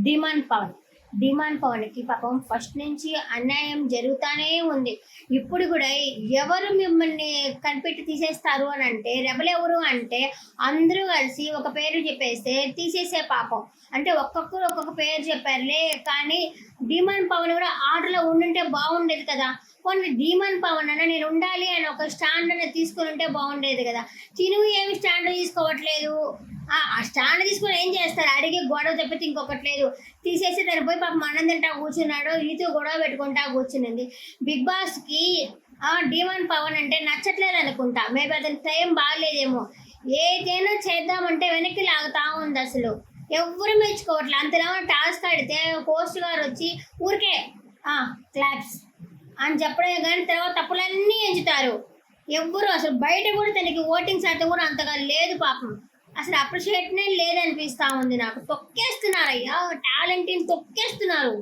Demand Pawan. Demand పవన్కి పాపం first నుంచి అన్యాయం జరుగుతూనే ఉంది. ఇప్పుడు కూడా ఎవరు మిమ్మల్ని కనిపెట్టి తీసేస్తారు అని అంటే, రెబల్ ఎవరు అంటే అందరూ కలిసి ఒక పేరు చెప్పేస్తే తీసేసే పాపం. అంటే ఒక్కొక్కరు ఒక్కొక్క పేరు చెప్పారులే, కానీ డిమాండ్ పవన్ కూడా ఆటలో ఉండుంటే బాగుండేది కదా. కొన్ని డిమాండ్ పవన్ అన్న నేను ఉండాలి అని ఒక స్టాండ్ అనేది తీసుకుని ఉంటే బాగుండేది కదా. తినుగు ఏమి స్టాండ్ తీసుకోవట్లేదు. ఆ స్టాండ్ తీసుకొని ఏం చేస్తారు? అడిగి గొడవ తప్పితే ఇంకొకటి లేదు. తీసేసి దాన్ని పోయి పాపం అన్నం తింటా కూర్చున్నాడు, ఈతో గొడవ పెట్టుకుంటా కూర్చునింది. బిగ్ బాస్కి డిమాండ్ పవన్ అంటే నచ్చట్లేదు అనుకుంటా. మేబీ అతని టైం బాగాలేదేమో. ఏదైనా చేద్దామంటే వెనక్కి లాగుతా ఉంది. అసలు ఎవరు మెచ్చుకోవట్లేదు. అంతేమో టాస్క్ ఆడితే పోస్ట్ గారు వచ్చి ఊరికే క్లాప్స్ అని చెప్పడమే కానీ తర్వాత తప్పులన్నీ ఎంచుతారు. ఎవ్వరు అసలు బయట కూడా తనకి ఓటింగ్ శాతం కూడా అంతగా లేదు పాపం. అసలు అప్రిషియేట్నే లేదనిపిస్తూ ఉంది నాకు. తొక్కేస్తున్నారు అయ్యా, టాలెంట్ని తొక్కేస్తున్నారు.